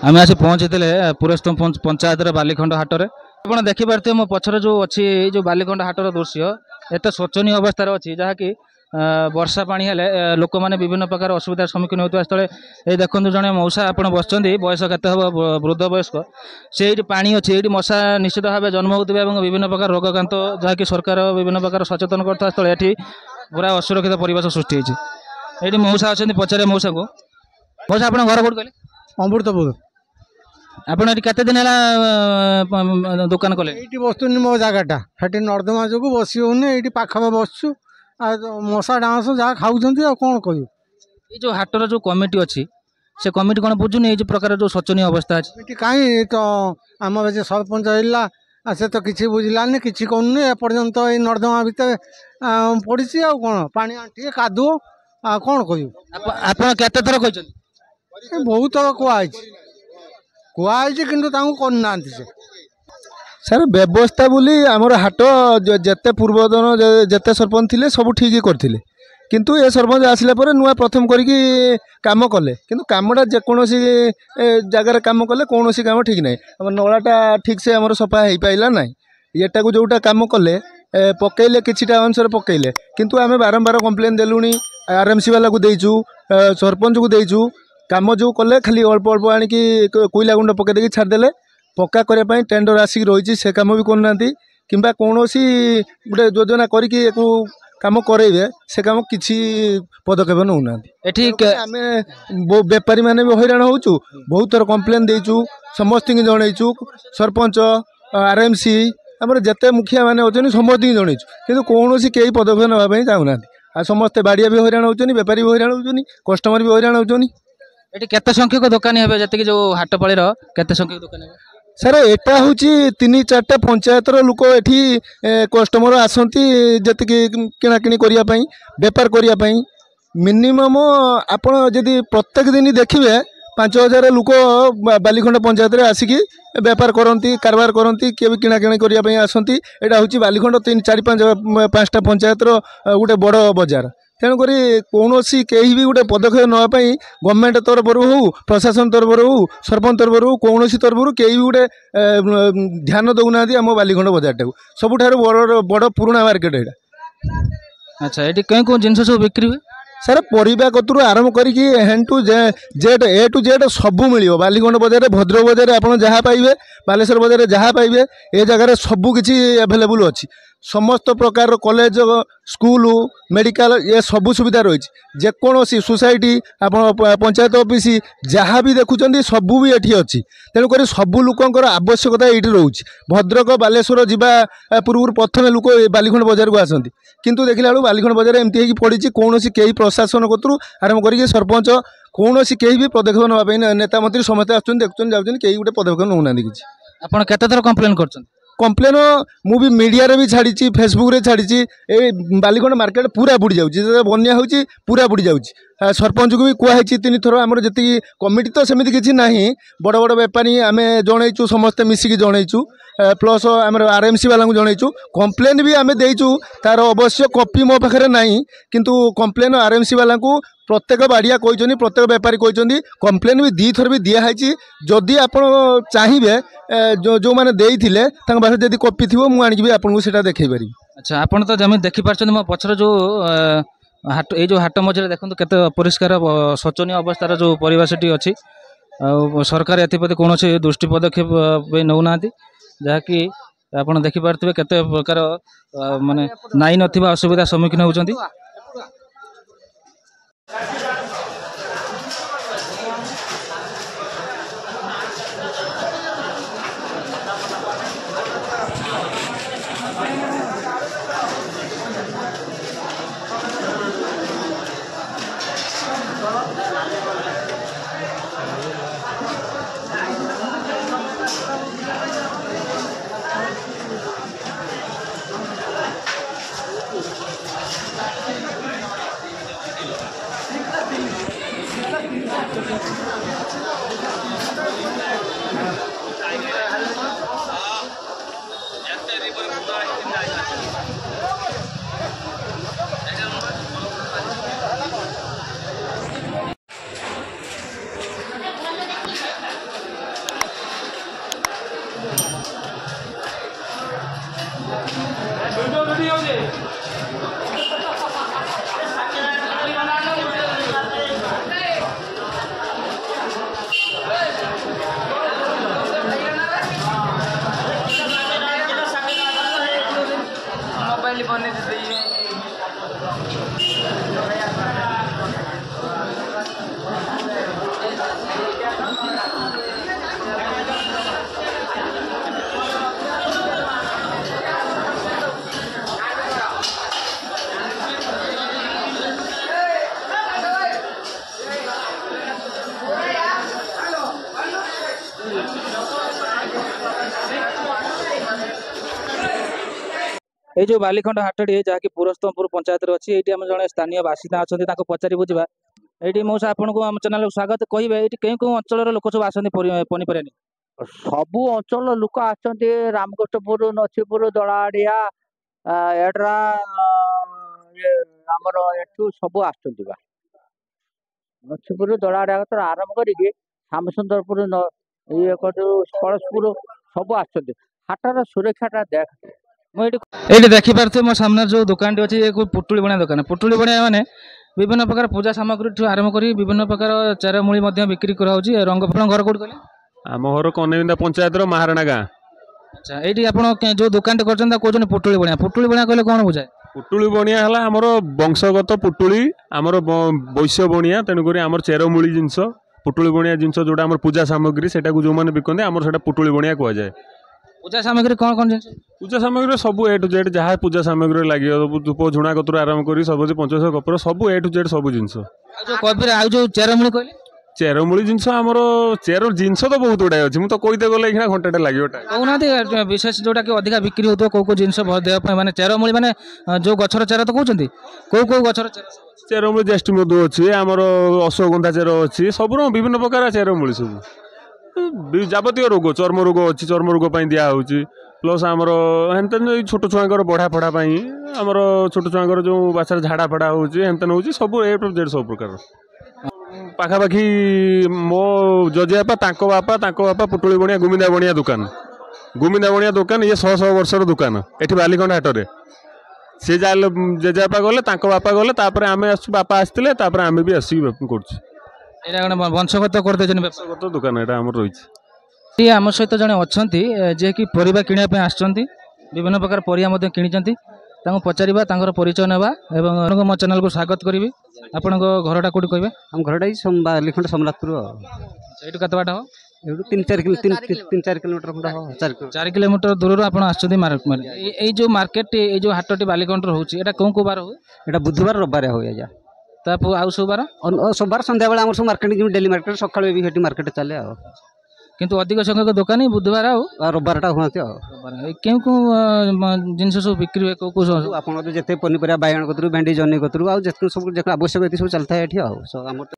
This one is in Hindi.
आम आसी पहुँची पुरस्तम पंचायत बालीखंड हाटर आप देखिपे मो पचर जो अच्छी जो बालीखंड हाटर दृश्य एत शोचनीय अवस्था अच्छी जहाँकि वर्षा पानी हेले लोक मैंने विभिन्न प्रकार असुविधार सम्मुखीन होता स्थले ये देखो जड़े मौसा आप बस बयस के वृद्ध वयस्क से पानी अच्छी ये मशा निश्चित भाव जन्म होता विभिन्न प्रकार रोगक्रांत जहाँकि सरकार विभिन्न प्रकार सचेतन करता स्थले ये पूरा असुरक्षित परिवेश सृष्टि होती मौसा अच्छा पचारे मौसा को मौसा आप घर कौट कहले अमृतपुर आप केते दिन है दुकान कले ये बसुनी मो जगटा से नर्दमा जो बस ये पाखा बसचु मशा डांस जहाँ खाऊँ कौन कह जो हाटर जो कमिटी अच्छी से कमिटी कौन बुझुनि ये प्रकार जो शोचनीय अवस्था अच्छी कहीं तो आम सरपंच है से तो किसी बुझलानी किसी कौन एपर्यंत ये नर्दमा भितर पड़ी कौन पानी आंटी कादुओ कौन कह बहुत थर कहुई करना से सर व्यवस्था बोली आमर हाट जिते पूर्वतन जिते सरपंच थे सब ठीक करते किंतु ए सरपंच आसला नुआ प्रथम करके काम कले किंतु कामटा जेकोसी जगार काम कले कौन काम ठीक ना आम नलाटा ठीक से आम सफा हो पाइला ना एटा को जोटा काम कले पकईले किछिटा अनुसार पकईले किंतु आम बारंबार कंप्लेन देलुनी आरएमसी वाला को देचु सरपंच को देचु काम जो कले खाली अल्प अल्प आणिकी कोईला गुंड पकई देकी छाड़देले पक्का करने टेंडर आसिक रही से कम भी करना कि कौन गोटे योजना करके कम करे से कम किसी पदक्षेप नौना आम बेपारी मैंने भी हैरान होचु बहुत थर कंप्लेन देचु समस्त जनईचु सरपंच आरएमसी आम जिते मुखिया मैंने अच्छे समस्त जनईचु कि कौन कई पदक्षेप नापी चाहूना आ समस्ते बाड़िया भी हैरान होचुनी बेपारी भी हैरान होचुनी कस्टमर भी हैरान होचुनी ये केते संख्यक दुकानी हे जी जो हाट पाड़ीर केते संख्यक दुकानी सर एटा हूँ 3-4टा पंचायतर लोक ये कस्टमर आसती जी किणाकिणी करने बेपार करने मिनिमम आपण जदि प्रत्येक दिन देखिए 5,000 लोक बालीखंड पंचायत रे आसिकी बेपार करती कारबार करती किए भी किणाकिणी करने आसती यहाँ हूँ बालीखंड 3-4-5टा पंचायतर गोटे बड़ बजार तेणुक कौन कहीं भी गोटे पदक्षेप नापी गवर्नमेंट तरफ हो प्रशासन तरफ हो सरपंच तरफ हो कौन तरफ कहीं भी गोटे ध्यान दौना आम बालीखंड बजार टाक सबुठ बड़ पुराना मार्केट यहाँ। अच्छा ये कहीं कौन जिन सब बिक्री हुए सर परिवा कतरू आरंभ करके हैंड to Z A to Z सबू मिल बालीखंड बजार भद्रक बजार आप जहाँ पाइबे बालेश्वर बजार जहाँ पाइबे ए जगह सबू किसी एभेलेबुल अच्छी समस्त प्रकार कॉलेज स्कूल मेडिकल ये सबू सुविधा रही जेकोसी सोसाइटी आप पंचायत ऑफिस जहाँ भी देखुं सबू भी ये अच्छी तेणुक सबू लोकर आवश्यकता ये रोच भद्रक बालेश्वर जावा पूर्व प्रथम लोक बालीखंड बजार को आसती किंतु देखला बेलू बालीखंड बजार एमती पड़ी कौन कई प्रशासन कतरू आरंभ करके सरपंच कौन कहीं भी पदक्षेप नापी नेता मंत्री समस्त आसुन देखुन जाऊँ कई गोटे पदक्षेप नौना किसी आपड़ केते कंप्लेन कर कंप्लेन मु भी मीडिया रे भी छाड़ी फेसबुक रे छाड़ी ए बालीखंड मार्केट पूरा बुड़ी जाऊँगी बन्या हो पूरा बुड़ी जाऊँगी सरपंच को भी कहुई 3 थर आम जी कमिटी तो सेमती किसी ना बड़ बड़ बेपारी आम जनईचु समस्ते मिसिकी जनईचु प्लस आम आरएमसी वाला जनईचु कंप्लेन भी आम देचु तार अवश्य कॉपी मो पाखे ना किंतु कंप्लेन आरएमसी वाला को प्रत्येक बाड़िया कहते प्रत्येक बेपारी कहते कंप्लेन भी 2 थर भी दिखाई जदि आप चाहिए जो मैंने देते पाखे जब कॉपी थी मुझे आपको देखी पारि। अच्छा आपन तो जमी देखिपार मो पचर जो हाट ये जो हाट मझे देखो केते अपरिष्कार शोचनीय अवस्थार जो परिवेशटी अच्छी सरकार एप्रति कौन दृष्टि पदक्षेप नौना जहाँकि आप देखिपे केते प्रकार माने नाई नथिबा असुविधा सम्मुखीन होउछंती। এই যে বালিখଣ୍ଡ হাটটি ଯାହାକି ପୁରସ୍ତମପୁର ପଞ୍ଚାୟତରେ ଅଛି ଏଇଠି ଆମ ଜଣେ ସ୍ଥାନୀୟ ବାସିନ୍ଦା ଅଛନ୍ତି ତାଙ୍କୁ ପଚାରି ବୁଝିବା। ଏଇଠି ମଉସା ଆପଣଙ୍କୁ ଆମ ଚ୍ୟାନେଲକୁ ସ୍ୱାଗତ। କହିବେ ଏଇଠି କେଉଁ କେଉଁ ଅଞ୍ଚଳର ଲୋକ ସବୁ ଆସନ୍ତି ପନିପରିବା ନେଇ? ସବୁ ଅଞ୍ଚଳ ଲୋକ ଆସନ୍ତି ରାମକୃଷ୍ଣପୁର, ନଛିପୁର, ଦଳାଡ଼ିଆ, ଏଡ୍ରା, ଆମର ଏଠୁ ସବୁ ଆସୁଛନ୍ତି ବା। ନଛିପୁର ଦଳାଡ଼ିଆ ଆରମ୍ଭ କରିକି ଶ୍ୟାମସୁନ୍ଦରପୁର ଇଏ କଳସପୁର ସବୁ ଆସୁଛନ୍ତି। ହାଟର ସୁରକ୍ଷାଟା ଦେଖ। ମୁଁ ଏଇଠି ଦେଖିପାରୁଥିବେ ମୋ ସାମ୍ନାରେ ଯେଉଁ ଦୋକାନଟି ଅଛି ଏ ପୁଟୁଳି ବଣିଆ ଦୋକାନ। ପୁଟୁଳି ବଣିଆ ମାନେ ବିଭିନ୍ନ ପ୍ରକାର ପୂଜା ସାମଗ୍ରୀଠୁ ଆରମ୍ଭ କରି ବିଭିନ୍ନ ପ୍ରକାର ଚେରମୂଳି ମଧ୍ୟ ବିକ୍ରି କରାହେଉଛି। ରଙ୍ଗ ଆପଣଙ୍କ ଘର କୋଉଠି କହିଲେ? ଆମ ଘର କନେବିନ୍ଦା ପଞ୍ଚାୟତର ମାହାରଣା ଗାଁ। ଆଚ୍ଛା, ଏଇଠି ଆପଣ ଯେଉଁ ଦୋକାନଟି କରିଛନ୍ତି ତାକୁ କହୁଛନ୍ତି ପୁଟୁଳି ବଣିଆ। ପୁଟୁଳି ବଣିଆ କହିଲେ କ'ଣ ବୁଝାଏ? ପୁଟୁଳି ବଣିଆ ହେଲା ଆମର ବଂଶଗତ ପୁଟୁଳି, ଆମର ବୈଶ୍ୟ ବଣିଆ, ତେଣୁକରି ଆମର ଚେରମୂଳି ଜିନିଷ ପୁଟୁଳି ବଣିଆ ଜିନିଷ ଯେଉଁଟା ଆମର ପୂଜା ସାମଗ୍ରୀ ସେଟାକୁ ଯେଉଁମାନେ ବିକନ୍ତି ଆମର ସେଇଟା ପୁଟୁଳି ବଣିଆ କୁହାଯାଏ। ପୂଜା ସାମଗ୍ରୀ କ'ଣ କ'ଣ ଜିନିଷ? ପୂଜା ସାମଗ୍ରୀ ସବୁ A to Z ଯାହା ପୂଜା ସାମଗ୍ରୀ ଲାଗିବ ଧୂପ ଝୁଣା କତରୁ ଆରମ୍ଭ କରି ସବୁ ପଞ୍ଚଶ କପର ସବୁ A to Z ସବୁ ଜିନିଷ। ଆଉ ଯେଉଁ ଚେରମୂଳି କହିଲେ? ଚେରମୂଳି ଜିନିଷ ଆମର ଜିନିଷ ତ ବହୁତ ଗୁଡ଼ାଏ ଅଛି। ମୁଁ ତ କହିତେ ଗଲେ ଏଇଖିଣା ଘଣ୍ଟାଟେ ଲାଗିବ। କହୁନାହାନ୍ତି ବିଶେଷ ଯେଉଁଟାକି ଅଧିକା ବିକ୍ରି ହେଉଥିବ କେଉଁ କେଉଁ ଜିନିଷ ଦେହ ପାଇଁ ମାନେ ଚେରମୂଳି ମାନେ ଯେଉଁ ଗଛର ଚେର ତ କହୁଛନ୍ତି କେଉଁ କେଉଁ ଗଛର ଚେର? ଚେରମୂଳି ଜ୍ୟେଷ୍ଠି ମଧୁ ଅଛି, ଆମର ଅଶ୍ୱଗନ୍ଧା ଚେର ଅଛି, ସବୁର ବିଭିନ୍ନ ପ୍ରକାର ଚେରମୂଳି ସବୁ। ଯାବତୀୟ ରୋଗ ଚର୍ମ ରୋଗ ଅଛି, ଚର୍ମ ରୋଗ ପାଇଁ ଦିଆହେଉଛି। ପ୍ଲସ୍ ଆମର ହେନ୍ତେନ୍ ଏଇ ଛୋଟ ଛୁଆଙ୍କର ବଢ଼ା ଫଢ଼ା ପାଇଁ ଆମର ଛୋଟ ଛୁଆଙ୍କର ଯେଉଁ ବାଛାରେ ଝାଡ଼ା ଫାଡ଼ା ହେଉଛି ହେନ୍ତେନ୍ ହେଉଛି ସବୁ A to Z ସବୁ ପ୍ରକାର। ପାଖାପାଖି ମୋ ଜେଜେବାପା ତାଙ୍କ ବାପା ପୁଟୁଳି ବଣିଆ ଗୁମିନ୍ଦା ବଣିଆ ଦୋକାନ। ଗୁମିନ୍ଦା ବଣିଆ ଦୋକାନ ଇଏ 100 ବର୍ଷର ଦୋକାନ ଏଠି ବାଲିଖଣ୍ଡ ହାଟରେ। ସେ ଯାହା ଜେଜେବାପା ଗଲେ ତାଙ୍କ ବାପା ଗଲେ ତାପରେ ଆମେ ଆସୁଛୁ, ବାପା ଆସିଥିଲେ ତାପରେ ଆମେ ବି ଆସିକି କରୁଛୁ। ଏଇଟା ଗୋଟେ ବଂଶଗତ କରିଦେଇଛନ୍ତି ବଂଶଗତ ଦୋକାନ ଏଇଟା ଆମର ରହିଛି। ଆମ ସହିତ ଜଣେ ଅଛନ୍ତି ଯିଏକି ପରିବା କିଣିବା ପାଇଁ ଆସିଛନ୍ତି, ବିଭିନ୍ନ ପ୍ରକାର ପରିବା ମଧ୍ୟ କିଣିଛନ୍ତି। ତାଙ୍କୁ ପଚାରିବା, ତାଙ୍କର ପରିଚୟ ନେବା ଏବଂ ମୋ ଚ୍ୟାନେଲକୁ ସ୍ୱାଗତ କରିବି। ଆପଣଙ୍କ ଘରଟା କୋଉଠି କହିବେ? ଆମ ଘରଟା ବାଲିଖଣ୍ଡ ସମ୍ରାଟପୁର। ସେଇଠୁ କେତେ ବାଟ ହେବ? ଏଇଠୁ 3-4 କିଲୋମିଟର ଖଣ୍ଡେ ହେବ। 4 କିଲୋମିଟର ଦୂରରୁ ଆପଣ ଆସୁଛନ୍ତି ମାର୍କେଟ। ଏଇ ଯେଉଁ ମାର୍କେଟଟି ଏଇ ଯେଉଁ ହାଟଟି ବାଲିଖଣ୍ଡରେ ହେଉଛି ଏଇଟା କେଉଁ କେଉଁ ବାର ହୁଏ? ଏଇଟା ବୁଧବାର ରବିବାର ହୁଏ ଆଜ୍ଞା। ତା ଆଉ ସବୁ ବାର? ସୋମବାର ସନ୍ଧ୍ୟାବେଳେ ଆମର ସବୁ ମାର୍କେଟ ଯିବୁ, ଡେଲି ମାର୍କେଟ ସକାଳୁ ବି ସେଠି ମାର୍କେଟ ଚାଲେ ଆଉ। କିନ୍ତୁ ଅଧିକ ସଂଖ୍ୟକ ଦୋକାନୀ ବୁଧବାର ଆଉ ରବିବାରଟା ହୁଅନ୍ତି ଆଉ। କେଉଁ କେଉଁ ଜିନିଷ ସବୁ ବିକ୍ରି ହୁଏ? କେଉଁ କେଉଁ ସବୁ ଆପଣଙ୍କର ଯେତେ ପନିପରିବା ବାଇଗଣ କତରୁ ଭେଣ୍ଡି ଜହ୍ନି କତରୁ ଆଉ ଯେତେ ସବୁ ଆବଶ୍ୟକ ଏଠି ସବୁ ଚାଲିଥାଏ ଏଠି ଆଉ ଆମର।